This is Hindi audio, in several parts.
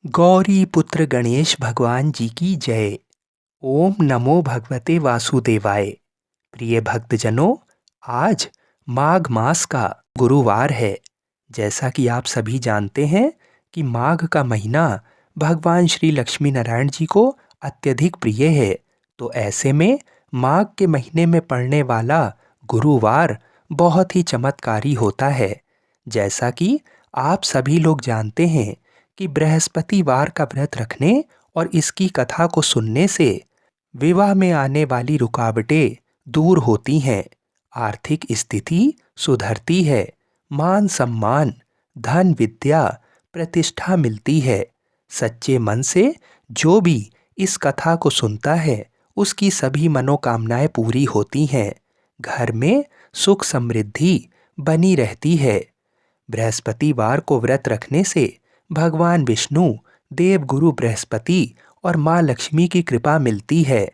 गौरी पुत्र गणेश भगवान जी की जय। ओम नमो भगवते वासुदेवाय। प्रिय भक्तजनों, आज माघ मास का गुरुवार है। जैसा कि आप सभी जानते हैं कि माघ का महीना भगवान श्री लक्ष्मी नारायण जी को अत्यधिक प्रिय है। तो ऐसे में माघ के महीने में पड़ने वाला गुरुवार बहुत ही चमत्कारी होता है। जैसा कि आप सभी लोग जानते हैं कि बृहस्पतिवार का व्रत रखने और इसकी कथा को सुनने से विवाह में आने वाली रुकावटें दूर होती हैं, आर्थिक स्थिति सुधरती है, मान सम्मान, धन विद्या, प्रतिष्ठा मिलती है। सच्चे मन से जो भी इस कथा को सुनता है उसकी सभी मनोकामनाएं पूरी होती हैं। घर में सुख समृद्धि बनी रहती है। बृहस्पतिवार को व्रत रखने से भगवान विष्णु, देवगुरु बृहस्पति और माँ लक्ष्मी की कृपा मिलती है।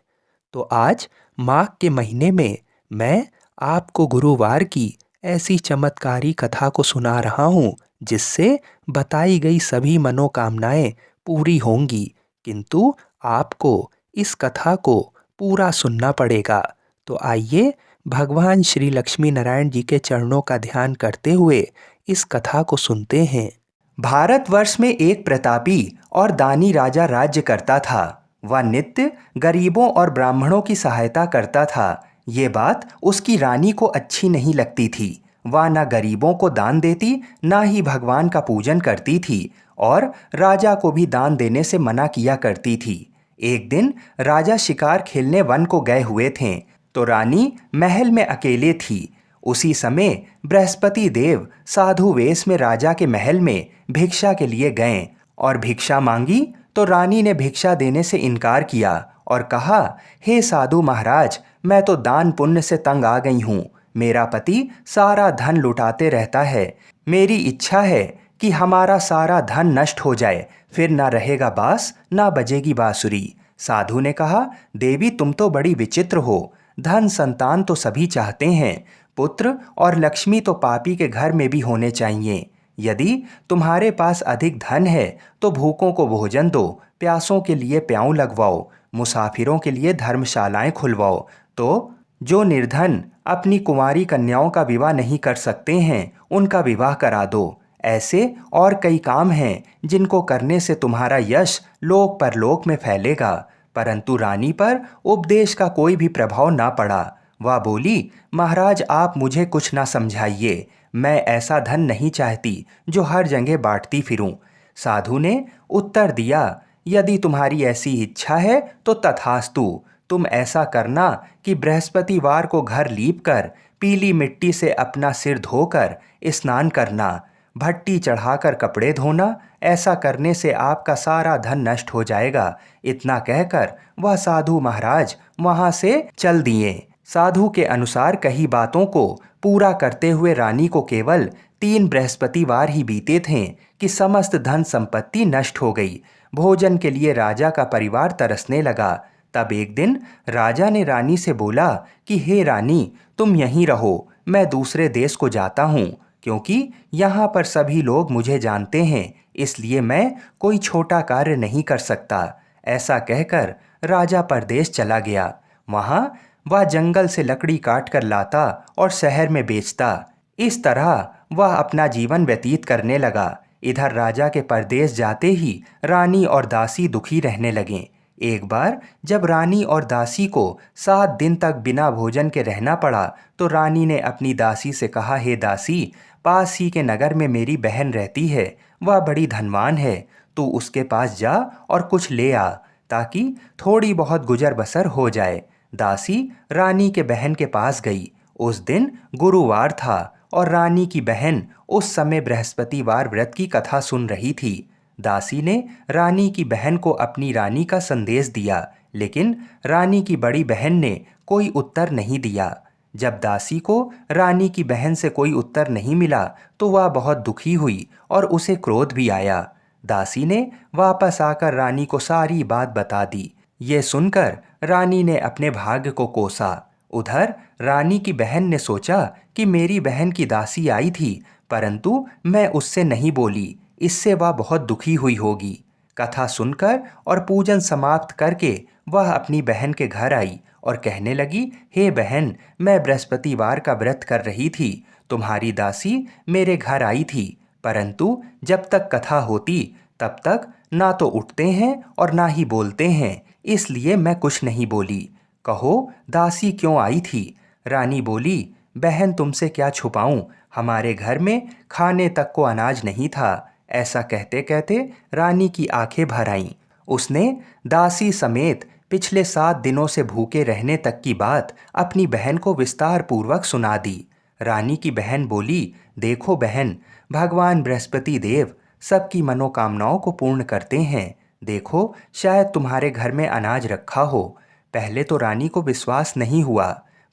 तो आज माघ के महीने में मैं आपको गुरुवार की ऐसी चमत्कारी कथा को सुना रहा हूँ जिससे बताई गई सभी मनोकामनाएं पूरी होंगी। किंतु आपको इस कथा को पूरा सुनना पड़ेगा। तो आइए भगवान श्री लक्ष्मी नारायण जी के चरणों का ध्यान करते हुए इस कथा को सुनते हैं। भारतवर्ष में एक प्रतापी और दानी राजा राज्य करता था। वह नित्य गरीबों और ब्राह्मणों की सहायता करता था। ये बात उसकी रानी को अच्छी नहीं लगती थी। वह न गरीबों को दान देती, न ही भगवान का पूजन करती थी और राजा को भी दान देने से मना किया करती थी। एक दिन राजा शिकार खेलने वन को गए हुए थे, तो रानी महल में अकेले थी। उसी समय बृहस्पति देव साधु वेश में राजा के महल में भिक्षा के लिए गए और भिक्षा मांगी तो रानी ने भिक्षा देने से इनकार किया और कहा, हे साधु महाराज, मैं तो दान पुण्य से तंग आ गई हूँ। मेरा पति सारा धन लुटाते रहता है। मेरी इच्छा है कि हमारा सारा धन नष्ट हो जाए, फिर ना रहेगा बांस ना बजेगी बांसुरी। साधु ने कहा, देवी तुम तो बड़ी विचित्र हो। धन संतान तो सभी चाहते हैं, पुत्र और लक्ष्मी तो पापी के घर में भी होने चाहिए। यदि तुम्हारे पास अधिक धन है तो भूखों को भोजन दो, प्यासों के लिए प्याऊ लगवाओ, मुसाफिरों के लिए धर्मशालाएं खुलवाओ। तो जो निर्धन अपनी कुंवारी कन्याओं का विवाह नहीं कर सकते हैं उनका विवाह करा दो। ऐसे और कई काम हैं जिनको करने से तुम्हारा यश लोक परलोक में फैलेगा। परंतु रानी पर उपदेश का कोई भी प्रभाव ना पड़ा। वह बोली, महाराज आप मुझे कुछ ना समझाइए। मैं ऐसा धन नहीं चाहती जो हर जगह बांटती फिरूं। साधु ने उत्तर दिया, यदि तुम्हारी ऐसी इच्छा है तो तथास्तु। तुम ऐसा करना कि बृहस्पतिवार को घर लीप कर पीली मिट्टी से अपना सिर धोकर स्नान करना, भट्टी चढ़ाकर कपड़े धोना। ऐसा करने से आपका सारा धन नष्ट हो जाएगा। इतना कहकर वह साधु महाराज वहां से चल दिए। साधु के अनुसार कही बातों को पूरा करते हुए रानी को केवल 3 बृहस्पतिवार ही बीते थे कि समस्त धन संपत्ति नष्ट हो गई। भोजन के लिए राजा का परिवार तरसने लगा। तब एक दिन राजा ने रानी से बोला कि हे रानी, तुम यहीं रहो, मैं दूसरे देश को जाता हूँ, क्योंकि यहाँ पर सभी लोग मुझे जानते हैं, इसलिए मैं कोई छोटा कार्य नहीं कर सकता। ऐसा कहकर राजा परदेश चला गया। वहाँ वह जंगल से लकड़ी काट कर लाता और शहर में बेचता। इस तरह वह अपना जीवन व्यतीत करने लगा। इधर राजा के परदेश जाते ही रानी और दासी दुखी रहने लगे। एक बार जब रानी और दासी को 7 दिन तक बिना भोजन के रहना पड़ा तो रानी ने अपनी दासी से कहा, हे दासी, पास ही के नगर में मेरी बहन रहती है, वह बड़ी धनवान है। तू उसके पास जा और कुछ ले आ, ताकि थोड़ी बहुत गुजर बसर हो जाए। दासी रानी के बहन के पास गई। उस दिन गुरुवार था और रानी की बहन उस समय बृहस्पतिवार व्रत की कथा सुन रही थी। दासी ने रानी की बहन को अपनी रानी का संदेश दिया, लेकिन रानी की बड़ी बहन ने कोई उत्तर नहीं दिया। जब दासी को रानी की बहन से कोई उत्तर नहीं मिला तो वह बहुत दुखी हुई और उसे क्रोध भी आया। दासी ने वापस आकर रानी को सारी बात बता दी। ये सुनकर रानी ने अपने भाग्य को कोसा। उधर रानी की बहन ने सोचा कि मेरी बहन की दासी आई थी, परंतु मैं उससे नहीं बोली, इससे वह बहुत दुखी हुई होगी। कथा सुनकर और पूजन समाप्त करके वह अपनी बहन के घर आई और कहने लगी, हे बहन, मैं बृहस्पतिवार का व्रत कर रही थी। तुम्हारी दासी मेरे घर आई थी, परंतु जब तक कथा होती तब तक ना तो उठते हैं और ना ही बोलते हैं, इसलिए मैं कुछ नहीं बोली। कहो दासी क्यों आई थी? रानी बोली, बहन तुमसे क्या छुपाऊं, हमारे घर में खाने तक को अनाज नहीं था। ऐसा कहते कहते रानी की आंखें भर आईं। उसने दासी समेत पिछले 7 दिनों से भूखे रहने तक की बात अपनी बहन को विस्तार पूर्वक सुना दी। रानी की बहन बोली, देखो बहन, भगवान बृहस्पति देव सबकी मनोकामनाओं को पूर्ण करते हैं। देखो शायद तुम्हारे घर में अनाज रखा हो। पहले तो रानी को विश्वास नहीं हुआ,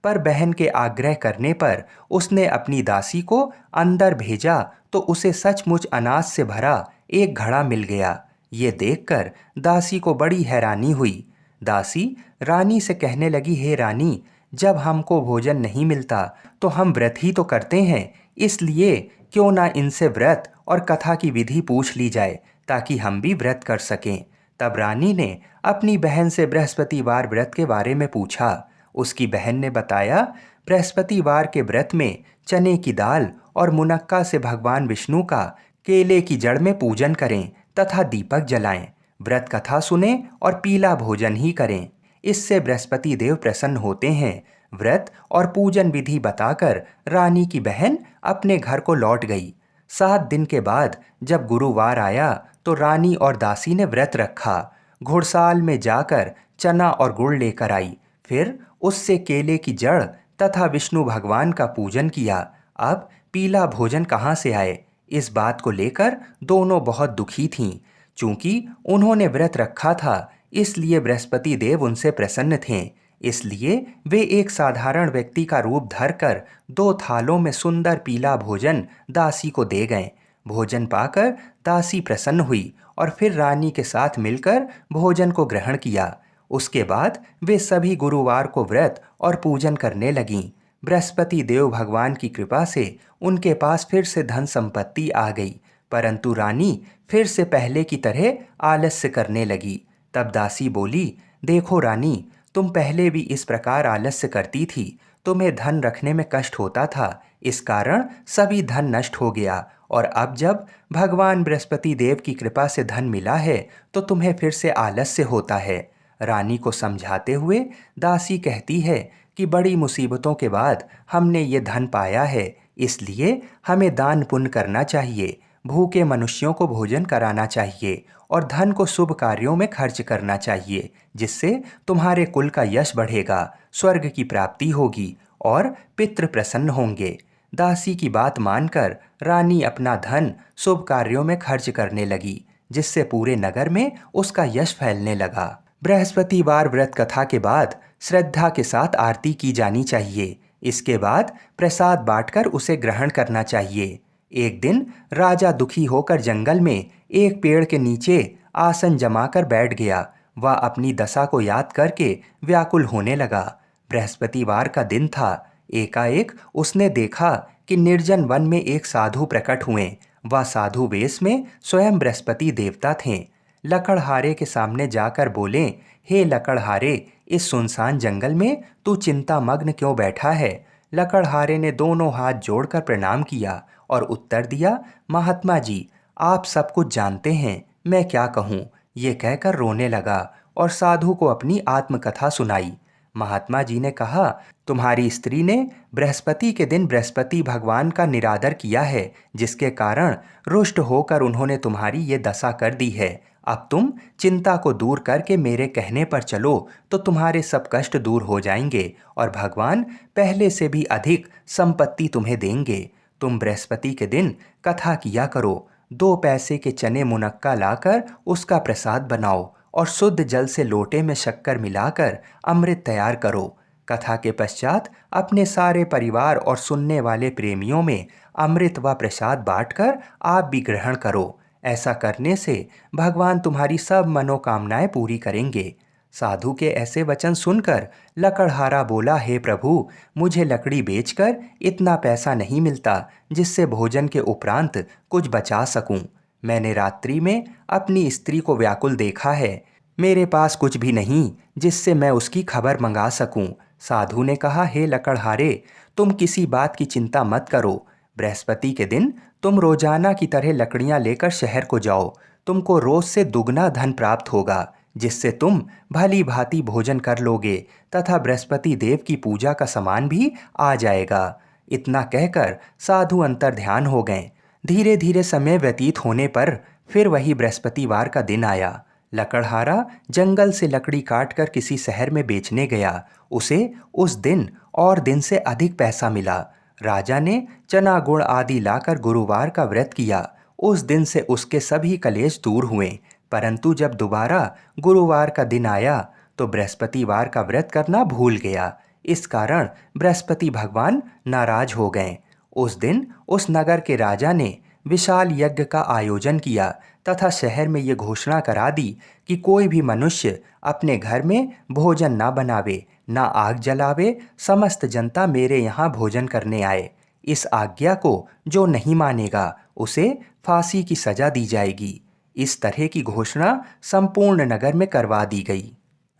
पर बहन के आग्रह करने पर उसने अपनी दासी को अंदर भेजा तो उसे सचमुच अनाज से भरा एक घड़ा मिल गया। ये देखकर दासी को बड़ी हैरानी हुई। दासी रानी से कहने लगी, हे रानी, जब हमको भोजन नहीं मिलता तो हम व्रत ही तो करते हैं, इसलिए क्यों ना इनसे व्रत और कथा की विधि पूछ ली जाए ताकि हम भी व्रत कर सकें। तब रानी ने अपनी बहन से बृहस्पतिवार व्रत के बारे में पूछा। उसकी बहन ने बताया, बृहस्पतिवार के व्रत में चने की दाल और मुनक्का से भगवान विष्णु का केले की जड़ में पूजन करें तथा दीपक जलाएं, व्रत कथा सुने और पीला भोजन ही करें। इससे बृहस्पति देव प्रसन्न होते हैं। व्रत और पूजन विधि बताकर रानी की बहन अपने घर को लौट गई। 7 दिन के बाद जब गुरुवार आया तो रानी और दासी ने व्रत रखा। घुड़साल में जाकर चना और गुड़ लेकर आई, फिर उससे केले की जड़ तथा विष्णु भगवान का पूजन किया। अब पीला भोजन कहाँ से आए, इस बात को लेकर दोनों बहुत दुखी थीं। चूंकि उन्होंने व्रत रखा था, इसलिए बृहस्पति देव उनसे प्रसन्न थे। इसलिए वे एक साधारण व्यक्ति का रूप धरकर 2 थालों में सुंदर पीला भोजन दासी को दे गए। भोजन पाकर दासी प्रसन्न हुई और फिर रानी के साथ मिलकर भोजन को ग्रहण किया। उसके बाद वे सभी गुरुवार को व्रत और पूजन करने लगीं। बृहस्पति देव भगवान की कृपा से उनके पास फिर से धन संपत्ति आ गई, परंतु रानी फिर से पहले की तरह आलस्य करने लगी। तब दासी बोली, देखो रानी, तुम पहले भी इस प्रकार आलस्य करती थी, तुम्हें धन रखने में कष्ट होता था, इस कारण सभी धन नष्ट हो गया, और अब जब भगवान बृहस्पति देव की कृपा से धन मिला है तो तुम्हें फिर से आलस्य होता है। रानी को समझाते हुए दासी कहती है कि बड़ी मुसीबतों के बाद हमने ये धन पाया है, इसलिए हमें दान पुण्य करना चाहिए, भूखे मनुष्यों को भोजन कराना चाहिए और धन को शुभ कार्यों में खर्च करना चाहिए, जिससे तुम्हारे कुल का यश बढ़ेगा, स्वर्ग की प्राप्ति होगी और पितृ प्रसन्न होंगे। दासी की बात मानकर रानी अपना धन शुभ कार्यों में खर्च करने लगी, जिससे पूरे नगर में उसका यश फैलने लगा। बृहस्पतिवार व्रत कथा के बाद श्रद्धा के साथ आरती की जानी चाहिए। इसके बाद प्रसाद बांटकर उसे ग्रहण करना चाहिए। एक दिन राजा दुखी होकर जंगल में एक पेड़ के नीचे आसन जमाकर बैठ गया। वह अपनी दशा को याद करके व्याकुल होने लगा। बृहस्पतिवार का दिन था। एकाएक उसने देखा कि निर्जन वन में एक साधु प्रकट हुए। वह साधु वेश में स्वयं बृहस्पति देवता थे। लकड़हारे के सामने जाकर बोले, हे लकड़हारे, इस सुनसान जंगल में तू चिंता मग्न क्यों बैठा है? लकड़हारे ने दोनों हाथ जोड़कर प्रणाम किया और उत्तर दिया, महात्मा जी, आप सब कुछ जानते हैं, मैं क्या कहूँ? ये कहकर रोने लगा और साधु को अपनी आत्मकथा सुनाई। महात्मा जी ने कहा, तुम्हारी स्त्री ने बृहस्पति के दिन बृहस्पति भगवान का निरादर किया है, जिसके कारण रुष्ट होकर उन्होंने तुम्हारी ये दशा कर दी है। अब तुम चिंता को दूर करके मेरे कहने पर चलो तो तुम्हारे सब कष्ट दूर हो जाएंगे और भगवान पहले से भी अधिक संपत्ति तुम्हें देंगे। तुम बृहस्पति के दिन कथा किया करो। 2 पैसे के चने मुनक्का लाकर उसका प्रसाद बनाओ और शुद्ध जल से लोटे में शक्कर मिलाकर अमृत तैयार करो। कथा के पश्चात अपने सारे परिवार और सुनने वाले प्रेमियों में अमृत व प्रसाद बांटकर आप भी ग्रहण करो। ऐसा करने से भगवान तुम्हारी सब मनोकामनाएं पूरी करेंगे। साधु के ऐसे वचन सुनकर लकड़हारा बोला, हे प्रभु, मुझे लकड़ी बेचकर इतना पैसा नहीं मिलता जिससे भोजन के उपरांत कुछ बचा सकूं। मैंने रात्रि में अपनी स्त्री को व्याकुल देखा है। मेरे पास कुछ भी नहीं जिससे मैं उसकी खबर मंगा सकूं। साधु ने कहा, हे लकड़हारे, तुम किसी बात की चिंता मत करो। बृहस्पति के दिन तुम रोजाना की तरह लकड़ियां लेकर शहर को जाओ। तुमको रोज से दुगना धन प्राप्त होगा, जिससे तुम भली भांति भोजन कर लोगे तथा बृहस्पति देव की पूजा का सामान भी आ जाएगा। इतना कहकर साधु अंतर ध्यान हो गए। धीरे धीरे समय व्यतीत होने पर फिर वही बृहस्पतिवार का दिन आया। लकड़हारा जंगल से लकड़ी काटकर किसी शहर में बेचने गया। उसे उस दिन और दिन से अधिक पैसा मिला। राजा ने चना गुड़ आदि लाकर गुरुवार का व्रत किया। उस दिन से उसके सभी कलेश दूर हुए। परंतु जब दोबारा गुरुवार का दिन आया तो बृहस्पतिवार का व्रत करना भूल गया। इस कारण बृहस्पति भगवान नाराज हो गए। उस दिन उस नगर के राजा ने विशाल यज्ञ का आयोजन किया तथा शहर में ये घोषणा करा दी कि कोई भी मनुष्य अपने घर में भोजन ना बनावे, ना आग जलावे। समस्त जनता मेरे यहाँ भोजन करने आए। इस आज्ञा को जो नहीं मानेगा उसे फांसी की सजा दी जाएगी। इस तरह की घोषणा संपूर्ण नगर में करवा दी गई।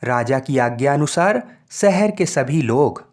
राजा की आज्ञा अनुसार शहर के सभी लोग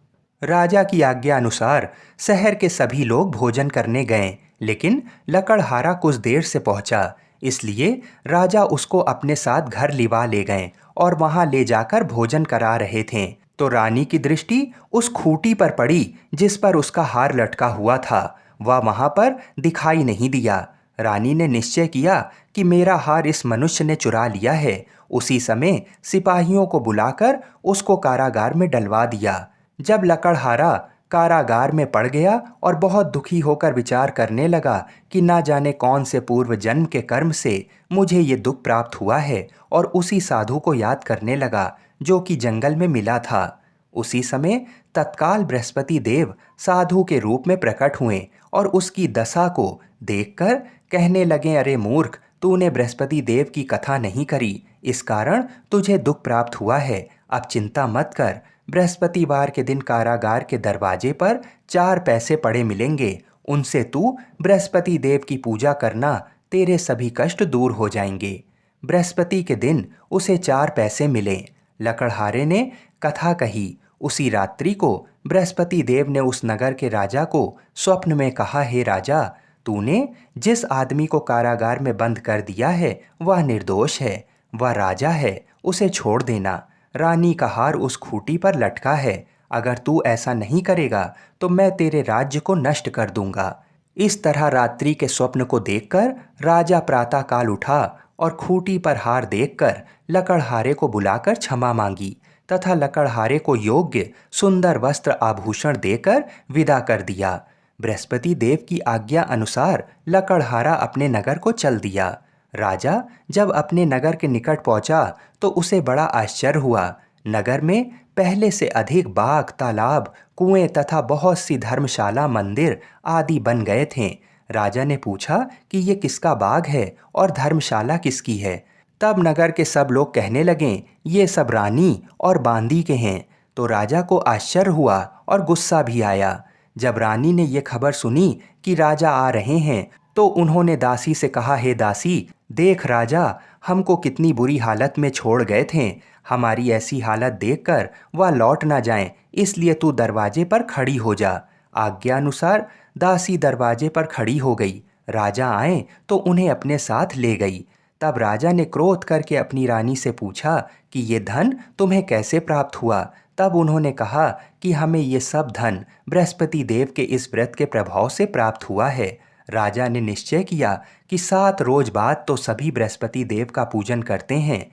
राजा की आज्ञा अनुसार शहर के सभी लोग भोजन करने गए, लेकिन लकड़हारा कुछ देर से पहुंचा। इसलिए राजा उसको अपने साथ घर लिवा ले गए और वहां ले जाकर भोजन करा रहे थे तो रानी की दृष्टि उस खूंटी पर पड़ी जिस पर उसका हार लटका हुआ था। वह वहां पर दिखाई नहीं दिया। रानी ने निश्चय किया कि मेरा हार इस मनुष्य ने चुरा लिया है। उसी समय सिपाहियों को बुलाकर उसको कारागार में डलवा दिया। जब लकड़हारा कारागार में पड़ गया और बहुत दुखी होकर विचार करने लगा कि ना जाने कौन से पूर्व जन्म के कर्म से मुझे ये दुख प्राप्त हुआ है, और उसी साधु को याद करने लगा जो कि जंगल में मिला था। उसी समय तत्काल बृहस्पति देव साधु के रूप में प्रकट हुए और उसकी दशा को देखकर कहने लगे, अरे मूर्ख, तूने बृहस्पति देव की कथा नहीं करी, इस कारण तुझे दुख प्राप्त हुआ है। अब चिंता मत कर। बृहस्पतिवार के दिन कारागार के दरवाजे पर 4 पैसे पड़े मिलेंगे। उनसे तू बृहस्पति देव की पूजा करना, तेरे सभी कष्ट दूर हो जाएंगे। बृहस्पति के दिन उसे 4 पैसे मिले। लकड़हारे ने कथा कही। उसी रात्रि को बृहस्पति देव ने उस नगर के राजा को स्वप्न में कहा, हे राजा, तूने जिस आदमी को कारागार में बंद कर दिया है वह निर्दोष है, वह राजा है, उसे छोड़ देना। रानी का हार उस खूंटी पर लटका है। अगर तू ऐसा नहीं करेगा तो मैं तेरे राज्य को नष्ट कर दूंगा। इस तरह रात्रि के स्वप्न को देखकर राजा प्रातःकाल उठा और खूंटी पर हार देखकर लकड़हारे को बुलाकर क्षमा मांगी तथा लकड़हारे को योग्य सुंदर वस्त्र आभूषण देकर विदा कर दिया। बृहस्पति देव की आज्ञा अनुसार लकड़हारा अपने नगर को चल दिया। राजा जब अपने नगर के निकट पहुंचा तो उसे बड़ा आश्चर्य हुआ। नगर में पहले से अधिक बाग, तालाब, कुएं तथा बहुत सी धर्मशाला, मंदिर आदि बन गए थे। राजा ने पूछा कि ये किसका बाग है और धर्मशाला किसकी है। तब नगर के सब लोग कहने लगे, ये सब रानी और बांदी के हैं। तो राजा को आश्चर्य हुआ और गुस्सा भी आया। जब रानी ने ये खबर सुनी कि राजा आ रहे हैं तो उन्होंने दासी से कहा, हे दासी, देख राजा हमको कितनी बुरी हालत में छोड़ गए थे। हमारी ऐसी हालत देखकर वह लौट ना जाएं, इसलिए तू दरवाजे पर खड़ी हो जा। आज्ञा अनुसार दासी दरवाजे पर खड़ी हो गई। राजा आए तो उन्हें अपने साथ ले गई। तब राजा ने क्रोध करके अपनी रानी से पूछा कि ये धन तुम्हें कैसे प्राप्त हुआ। तब उन्होंने कहा कि हमें ये सब धन बृहस्पति देव के इस व्रत के प्रभाव से प्राप्त हुआ है। राजा ने निश्चय किया कि 7 रोज बाद तो सभी बृहस्पति देव का पूजन करते हैं,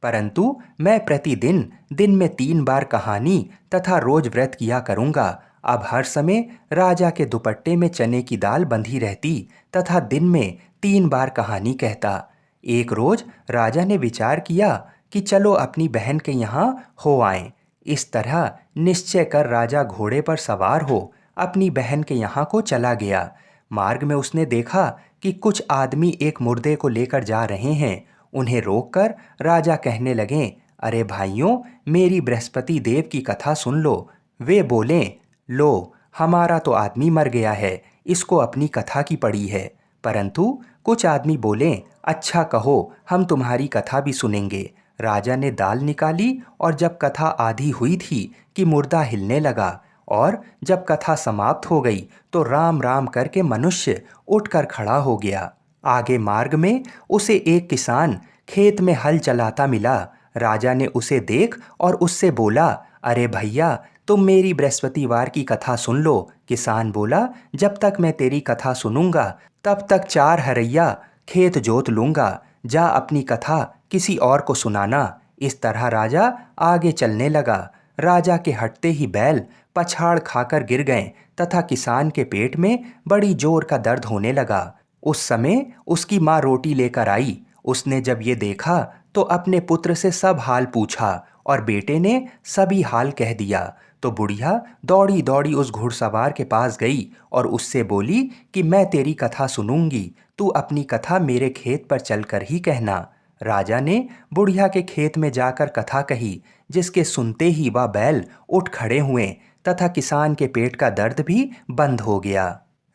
परंतु मैं प्रतिदिन दिन में 3 बार कहानी तथा रोज व्रत किया करूँगा। अब हर समय राजा के दुपट्टे में चने की दाल बंधी रहती तथा दिन में 3 बार कहानी कहता। एक रोज राजा ने विचार किया कि चलो अपनी बहन के यहाँ हो आएं। इस तरह निश्चय कर राजा घोड़े पर सवार हो अपनी बहन के यहाँ को चला गया। मार्ग में उसने देखा कि कुछ आदमी एक मुर्दे को लेकर जा रहे हैं। उन्हें रोककर राजा कहने लगे, अरे भाइयों, मेरी बृहस्पति देव की कथा सुन लो। वे बोले, लो, हमारा तो आदमी मर गया है, इसको अपनी कथा की पड़ी है। परंतु कुछ आदमी बोले, अच्छा कहो, हम तुम्हारी कथा भी सुनेंगे। राजा ने दाल निकाली और जब कथा आधी हुई थी कि मुर्दा हिलने लगा, और जब कथा समाप्त हो गई तो राम राम करके मनुष्य उठकर खड़ा हो गया। आगे मार्ग में उसे एक किसान खेत में हल चलाता मिला। राजा ने उसे देख और उससे बोला, अरे भैया, तुम मेरी बृहस्पतिवार की कथा सुन लो। किसान बोला, जब तक मैं तेरी कथा सुनूंगा तब तक 4 हरैया खेत जोत लूंगा। जा अपनी कथा किसी और को सुनाना। इस तरह राजा आगे चलने लगा। राजा के हटते ही बैल पछाड़ खाकर गिर गए तथा किसान के पेट में बड़ी जोर का दर्द होने लगा। उस समय उसकी माँ रोटी लेकर आई। उसने जब ये देखा तो अपने पुत्र से सब हाल पूछा और बेटे ने सभी हाल कह दिया। तो बुढ़िया दौड़ी दौड़ी उस घुड़सवार के पास गई और उससे बोली कि मैं तेरी कथा सुनूंगी, तू अपनी कथा मेरे खेत पर चलकर ही कहना। राजा ने बुढ़िया के खेत में जाकर कथा कही, जिसके सुनते ही वह बैल उठ खड़े हुए तथा किसान के पेट का दर्द भी बंद हो गया।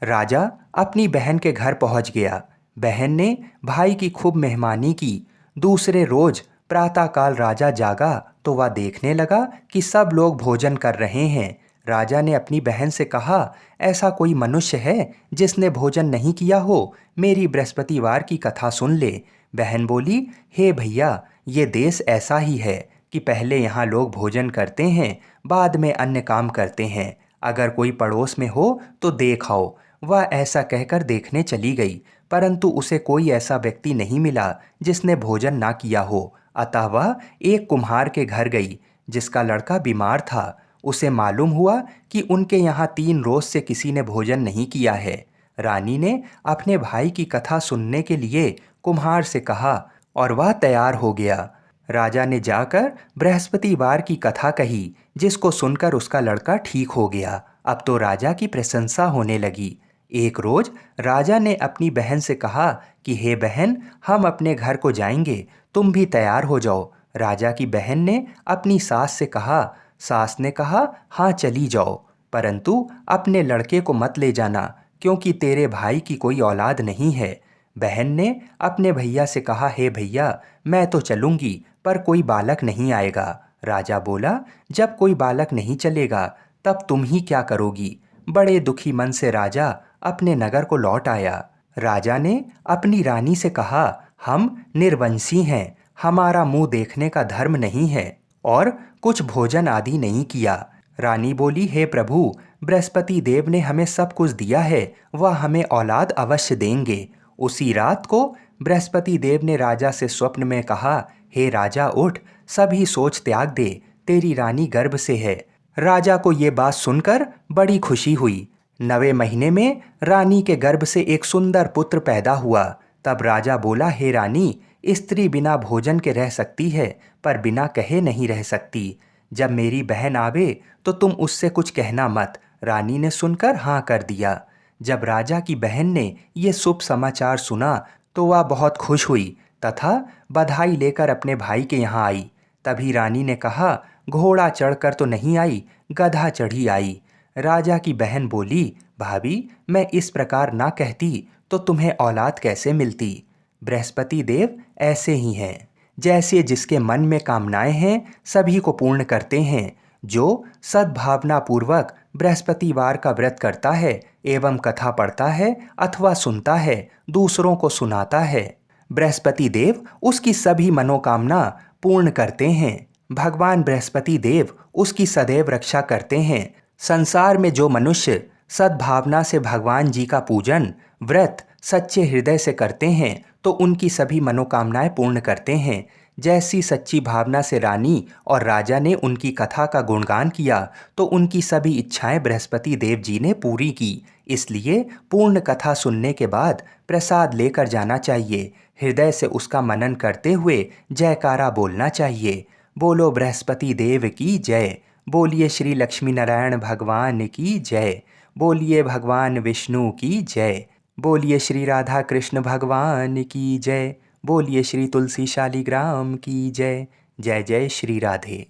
राजा अपनी बहन के घर पहुंच गया। बहन ने भाई की खूब मेहमानी की। दूसरे रोज प्रातःकाल राजा जागा तो वह देखने लगा कि सब लोग भोजन कर रहे हैं। राजा ने अपनी बहन से कहा, ऐसा कोई मनुष्य है जिसने भोजन नहीं किया हो? मेरी बृहस्पतिवार की कथा सुन ले। बहन बोली, हे भैया, ये देश ऐसा ही है कि पहले यहाँ लोग भोजन करते हैं, बाद में अन्य काम करते हैं। अगर कोई पड़ोस में हो तो देख आओ। वह ऐसा कहकर देखने चली गई, परंतु उसे कोई ऐसा व्यक्ति नहीं मिला जिसने भोजन ना किया हो। अतः वह एक कुम्हार के घर गई जिसका लड़का बीमार था। उसे मालूम हुआ कि उनके यहाँ 3 रोज से किसी ने भोजन नहीं किया है। रानी ने अपने भाई की कथा सुनने के लिए कुम्हार से कहा और वह तैयार हो गया। राजा ने जाकर बृहस्पतिवार की कथा कही, जिसको सुनकर उसका लड़का ठीक हो गया। अब तो राजा की प्रशंसा होने लगी। एक रोज राजा ने अपनी बहन से कहा कि हे बहन, हम अपने घर को जाएंगे, तुम भी तैयार हो जाओ। राजा की बहन ने अपनी सास से कहा। सास ने कहा, हाँ चली जाओ, परंतु अपने लड़के को मत ले जाना, क्योंकि तेरे भाई की कोई औलाद नहीं है। बहन ने अपने भैया से कहा, हे भैया, मैं तो चलूंगी, पर कोई बालक नहीं आएगा। राजा बोला, जब कोई बालक नहीं चलेगा तब तुम ही क्या करोगी? बड़े दुखी मन से राजा अपने नगर को लौट आया। राजा ने अपनी रानी से कहा, हम निर्वंशी हैं, हमारा मुंह देखने का धर्म नहीं है और कुछ भोजन आदि नहीं किया। रानी बोली, हे प्रभु, बृहस्पति देव ने हमें सब कुछ दिया है, वह हमें औलाद अवश्य देंगे। उसी रात को बृहस्पति देव ने राजा से स्वप्न में कहा, हे राजा उठ, सभी सोच त्याग दे, तेरी रानी गर्भ से है। राजा को ये बात सुनकर बड़ी खुशी हुई। 9वें महीने में रानी के गर्भ से एक सुंदर पुत्र पैदा हुआ। तब राजा बोला, हे रानी, स्त्री बिना भोजन के रह सकती है, पर बिना कहे नहीं रह सकती। जब मेरी बहन आवे तो तुम उससे कुछ कहना मत। रानी ने सुनकर हाँ कर दिया। जब राजा की बहन ने ये शुभ समाचार सुना तो वह बहुत खुश हुई तथा बधाई लेकर अपने भाई के यहाँ आई। तभी रानी ने कहा, घोड़ा चढ़कर तो नहीं आई, गधा चढ़ी आई। राजा की बहन बोली, भाभी, मैं इस प्रकार ना कहती तो तुम्हें औलाद कैसे मिलती? बृहस्पति देव ऐसे ही हैं, जैसे जिसके मन में कामनाएं हैं सभी को पूर्ण करते हैं। जो सद्भावना पूर्वक बृहस्पतिवार का व्रत करता है एवं कथा पढ़ता है अथवा सुनता है, दूसरों को सुनाता है, बृहस्पति देव उसकी सभी मनोकामना पूर्ण करते हैं। भगवान बृहस्पति देव उसकी सदैव रक्षा करते हैं। संसार में जो मनुष्य सद्भावना से भगवान जी का पूजन व्रत सच्चे हृदय से करते हैं तो उनकी सभी मनोकामनाएं पूर्ण करते हैं। जैसी सच्ची भावना से रानी और राजा ने उनकी कथा का गुणगान किया तो उनकी सभी इच्छाएं बृहस्पति देव जी ने पूरी की। इसलिए पूर्ण कथा सुनने के बाद प्रसाद लेकर जाना चाहिए। हृदय से उसका मनन करते हुए जयकारा बोलना चाहिए। बोलो बृहस्पति देव की जय। बोलिए श्री लक्ष्मी नारायण भगवान की जय। बोलिए भगवान विष्णु की जय। बोलिए श्री राधा कृष्ण भगवान की जय। बोलिए श्री तुलसी शालिग्राम की जय। जय जय श्री राधे।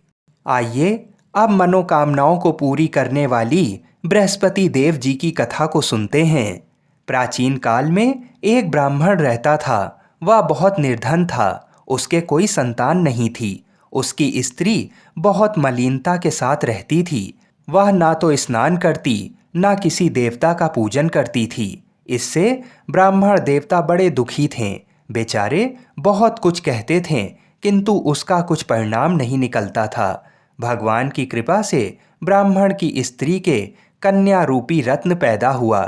आइए अब मनोकामनाओं को पूरी करने वाली बृहस्पति देव जी की कथा को सुनते हैं। प्राचीन काल में एक ब्राह्मण रहता था। वह बहुत निर्धन था। उसके कोई संतान नहीं थी। उसकी स्त्री बहुत मलिनता के साथ रहती थी। वह ना तो स्नान करती, ना किसी देवता का पूजन करती थी। इससे ब्राह्मण देवता बड़े दुखी थे। बेचारे बहुत कुछ कहते थे, किंतु उसका कुछ परिणाम नहीं निकलता था। भगवान की कृपा से ब्राह्मण की स्त्री के कन्या रूपी रत्न पैदा हुआ।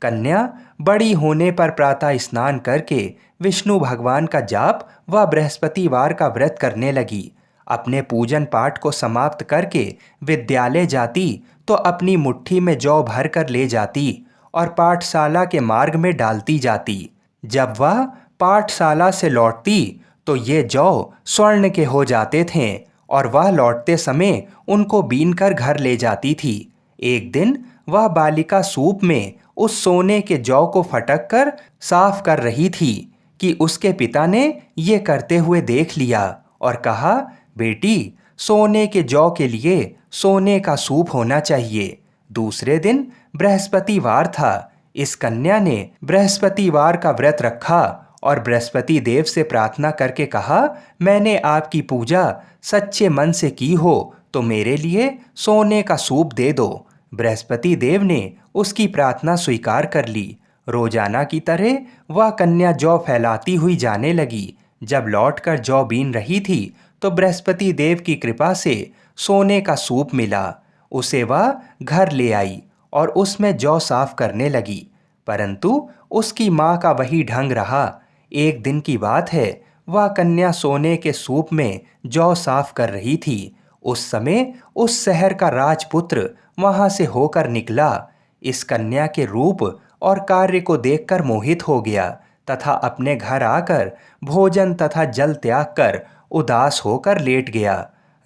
कन्या बड़ी होने पर प्रातः स्नान करके विष्णु भगवान का जाप व बृहस्पतिवार का व्रत करने लगी। अपने पूजन पाठ को समाप्त करके विद्यालय जाती तो अपनी मुट्ठी में जौ भर कर ले जाती और पाठशाला के मार्ग में डालती जाती। जब वह पाठशाला से लौटती तो ये जौ स्वर्ण के हो जाते थे और वह लौटते समय उनको बीन कर घर ले जाती थी। एक दिन वह बालिका सूप में उस सोने के जौ को फटक कर साफ कर रही थी कि उसके पिता ने ये करते हुए देख लिया और कहा, बेटी, सोने के जौ के लिए सोने का सूप होना चाहिए। दूसरे दिन बृहस्पतिवार था। इस कन्या ने बृहस्पतिवार का व्रत रखा और बृहस्पति देव से प्रार्थना करके कहा, मैंने आपकी पूजा सच्चे मन से की हो तो मेरे लिए सोने का सूप दे दो। बृहस्पति देव ने उसकी प्रार्थना स्वीकार कर ली। रोजाना की तरह वह कन्या जौ फैलाती हुई जाने लगी। जब लौटकर जौ बीन रही थी तो बृहस्पति देव की कृपा से सोने का सूप मिला। उसे वह घर ले आई और उसमें जौ साफ करने लगी, परंतु उसकी माँ का वही ढंग रहा। एक दिन की बात है, वह कन्या सोने के सूप में जौ साफ कर रही थी। उस समय उस शहर का राजपुत्र वहां से होकर निकला। इस कन्या के रूप और कार्य को देखकर मोहित हो गया तथा अपने घर आकर भोजन तथा जल त्याग कर उदास होकर लेट गया।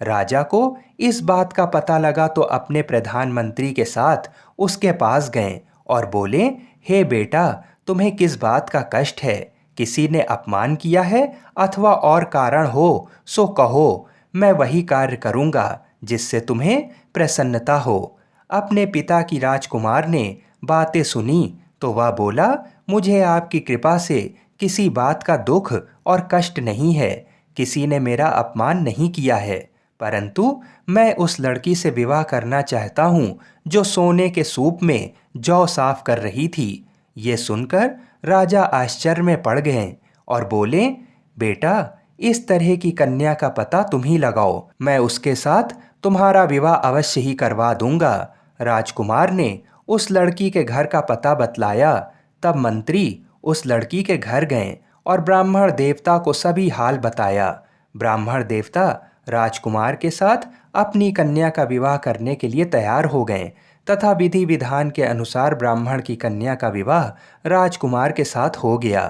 राजा को इस बात का पता लगा तो अपने प्रधानमंत्री के साथ उसके पास गए और बोले, हे बेटा, तुम्हें किस बात का कष्ट है? किसी ने अपमान किया है अथवा और कारण हो सो कहो, मैं वही कार्य करूँगा जिससे तुम्हें प्रसन्नता हो। अपने पिता की राजकुमार ने बातें सुनी तो वह बोला, मुझे आपकी कृपा से किसी बात का दुख और कष्ट नहीं है। किसी ने मेरा अपमान नहीं किया है, परंतु मैं उस लड़की से विवाह करना चाहता हूँ जो सोने के सूप में जौ साफ कर रही थी। ये सुनकर राजा आश्चर्य में पड़ गए और बोले, बेटा, इस तरह की कन्या का पता तुम ही लगाओ, मैं उसके साथ तुम्हारा विवाह अवश्य ही करवा दूंगा। राजकुमार ने उस लड़की के घर का पता बतलाया। तब मंत्री उस लड़की के घर गए और ब्राह्मण देवता को सभी हाल बताया। ब्राह्मण देवता राजकुमार के साथ अपनी कन्या का विवाह करने के लिए तैयार हो गए तथा विधि विधान के अनुसार ब्राह्मण की कन्या का विवाह राजकुमार के साथ हो गया।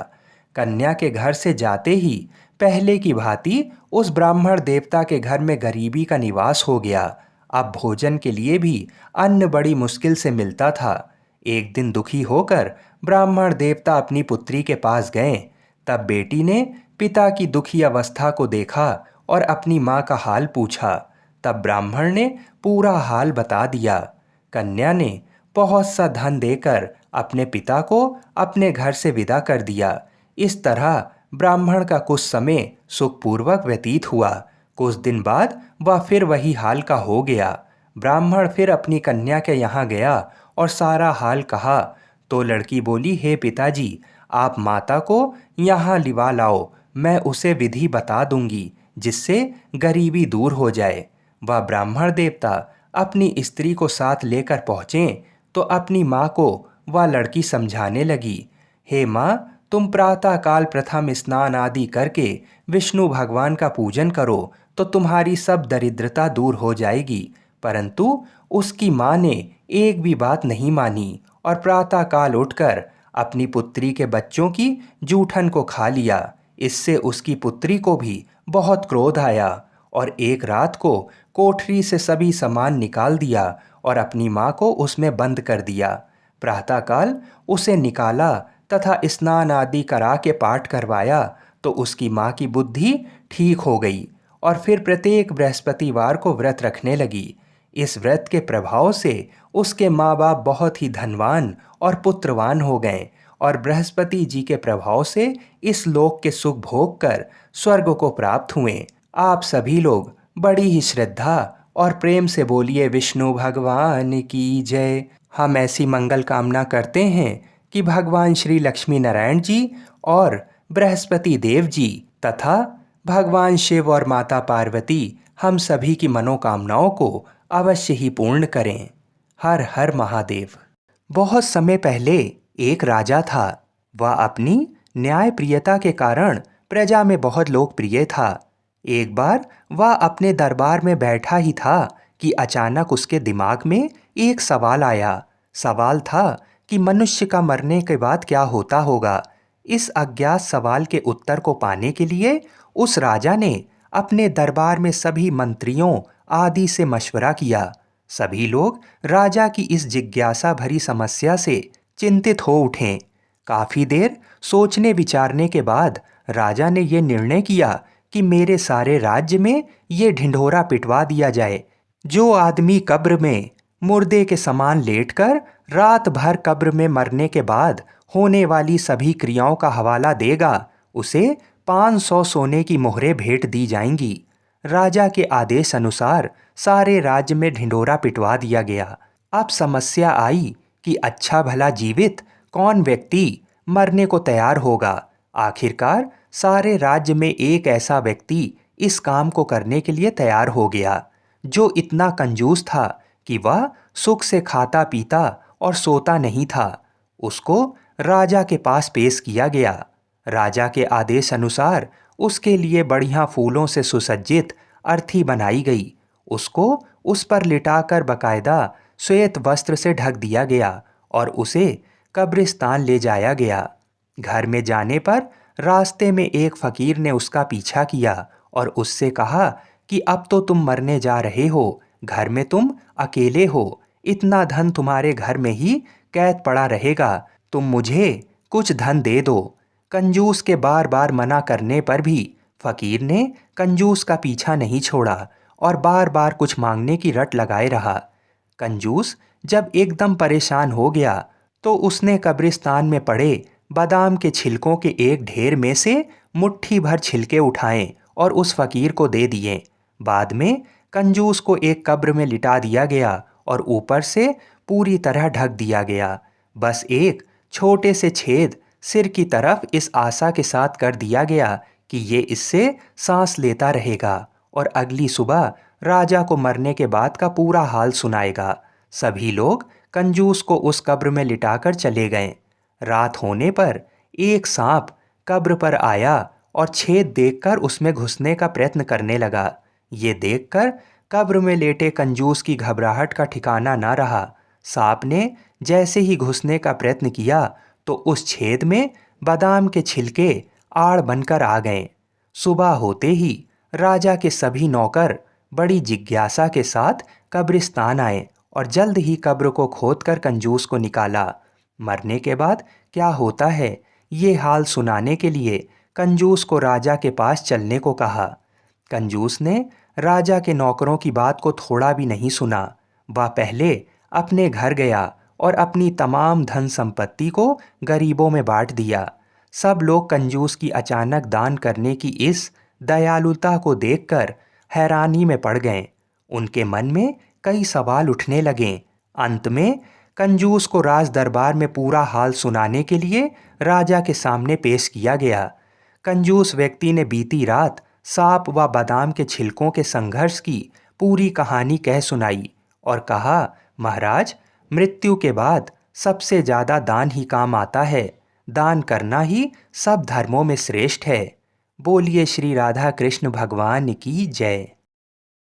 कन्या के घर से जाते ही पहले की भांति उस ब्राह्मण देवता के घर में गरीबी का निवास हो गया। अब भोजन के लिए भी अन्न बड़ी मुश्किल से मिलता था। एक दिन दुखी होकर ब्राह्मण देवता अपनी पुत्री के पास गए। तब बेटी ने पिता की दुखी अवस्था को देखा और अपनी माँ का हाल पूछा। तब ब्राह्मण ने पूरा हाल बता दिया। कन्या ने बहुत सा धन देकर अपने पिता को अपने घर से विदा कर दिया। इस तरह ब्राह्मण का कुछ समय सुखपूर्वक व्यतीत हुआ। कुछ दिन बाद वह फिर वही हाल का हो गया। ब्राह्मण फिर अपनी कन्या के यहाँ गया और सारा हाल कहा तो लड़की बोली, हे पिताजी, आप माता को यहाँ लिवा लाओ, मैं उसे विधि बता दूंगी जिससे गरीबी दूर हो जाए। वह ब्राह्मण देवता अपनी स्त्री को साथ लेकर पहुँचे तो अपनी माँ को वह लड़की समझाने लगी, हे माँ, तुम प्रातःकाल प्रथम स्नान आदि करके विष्णु भगवान का पूजन करो तो तुम्हारी सब दरिद्रता दूर हो जाएगी। परंतु उसकी माँ ने एक भी बात नहीं मानी और प्रातःकाल उठकर अपनी पुत्री के बच्चों की जूठन को खा लिया। इससे उसकी पुत्री को भी बहुत क्रोध आया और एक रात को कोठरी से सभी सामान निकाल दिया और अपनी माँ को उसमें बंद कर दिया। प्रातःकाल उसे निकाला तथा स्नान आदि करा के पाठ करवाया तो उसकी माँ की बुद्धि ठीक हो गई और फिर प्रत्येक बृहस्पतिवार को व्रत रखने लगी। इस व्रत के प्रभाव से उसके माँ बाप बहुत ही धनवान और पुत्रवान हो गए और बृहस्पति जी के प्रभाव से इस लोक के सुख भोग कर स्वर्ग को प्राप्त हुए। आप सभी लोग बड़ी ही श्रद्धा और प्रेम से बोलिए विष्णु भगवान की जय। हम ऐसी मंगल कामना करते हैं कि भगवान श्री लक्ष्मी नारायण जी और बृहस्पति देव जी तथा भगवान शिव और माता पार्वती हम सभी की मनोकामनाओं को अवश्य ही पूर्ण करें। हर हर महादेव। बहुत समय पहले एक राजा था। वह अपनी न्यायप्रियता के कारण प्रजा में बहुत लोकप्रिय था। एक बार वह अपने दरबार में बैठा ही था कि अचानक उसके दिमाग में एक सवाल आया। सवाल था कि मनुष्य का मरने के बाद क्या होता होगा। इस अज्ञात सवाल के उत्तर को पाने के लिए उस राजा ने अपने दरबार में सभी मंत्रियों आदि से मशवरा किया। सभी लोग राजा की इस जिज्ञासा भरी समस्या से चिंतित हो उठे। काफी देर सोचने विचारने के बाद राजा ने यह निर्णय किया कि मेरे सारे राज्य में ये ढिंढोरा पिटवा दिया जाए। जो आदमी कब्र में मुर्दे के समान लेटकर रात भर कब्र में मरने के बाद होने वाली सभी क्रियाओं का हवाला देगा, उसे 500 सोने की मोहरें भेंट दी जाएंगी। राजा के आदेश अनुसार सारे राज्य में ढिंढोरा पिटवा दिया गया। अब समस्या आई कि अच्छा भला जीवित कौन व्यक्ति मरने को तैयार होगा। आखिरकार सारे राज्य में एक ऐसा व्यक्ति इस काम को करने के लिए तैयार हो गया, जो इतना कंजूस था कि वह सुख से खाता पीता और सोता नहीं था। उसको राजा के पास पेश किया गया। राजा के आदेश अनुसार उसके लिए बढ़िया फूलों से सुसज्जित अर्थी बनाई गई। उसको उस पर लिटाकर बकायदा श्वेत वस्त्र से ढक दिया गया और उसे कब्रिस्तान ले जाया गया। घर में जाने पर रास्ते में एक फकीर ने उसका पीछा किया और उससे कहा कि अब तो तुम मरने जा रहे हो, घर में तुम अकेले हो, इतना धन तुम्हारे घर में ही कैद पड़ा रहेगा, तुम मुझे कुछ धन दे दो। कंजूस के बार बार मना करने पर भी फकीर ने कंजूस का पीछा नहीं छोड़ा और बार बार कुछ मांगने की रट लगाए रहा। कंजूस जब एकदम परेशान हो गया तो उसने कब्रिस्तान में पड़े बादाम के छिलकों के एक ढेर में से मुट्ठी भर छिलके उठाए और उस फकीर को दे दिए। बाद में कंजूस को एक कब्र में लिटा दिया गया और ऊपर से पूरी तरह ढक दिया गया। बस एक छोटे से छेद सिर की तरफ इस आशा के साथ कर दिया गया कि ये इससे सांस लेता रहेगा और अगली सुबह राजा को मरने के बाद का पूरा हाल सुनाएगा। सभी लोग कंजूस को उस कब्र में लिटाकर चले गए। रात होने पर एक सांप कब्र पर आया और छेद देखकर उसमें घुसने का प्रयत्न करने लगा। ये देखकर कब्र में लेटे कंजूस की घबराहट का ठिकाना ना रहा। सांप ने जैसे ही घुसने का प्रयत्न किया तो उस छेद में बादाम के छिलके आड़ बनकर आ गए। सुबह होते ही राजा के सभी नौकर बड़ी जिज्ञासा के साथ कब्रिस्तान आए और जल्द ही कब्र को खोदकर कंजूस को निकाला। मरने के बाद क्या होता है ये हाल सुनाने के लिए कंजूस को राजा के पास चलने को कहा। कंजूस ने राजा के नौकरों की बात को थोड़ा भी नहीं सुना। वह पहले अपने घर गया और अपनी तमाम धन संपत्ति को गरीबों में बांट दिया। सब लोग कंजूस की अचानक दान करने की इस दयालुता को देखकर हैरानी में पड़ गए। उनके मन में कई सवाल उठने लगे। अंत में कंजूस को राज दरबार में पूरा हाल सुनाने के लिए राजा के सामने पेश किया गया। कंजूस व्यक्ति ने बीती रात सांप व बादाम के छिलकों के संघर्ष की पूरी कहानी कह सुनाई और कहा, महाराज, मृत्यु के बाद सबसे ज़्यादा दान ही काम आता है। दान करना ही सब धर्मों में श्रेष्ठ है। बोलिए श्री राधा कृष्ण भगवान की जय।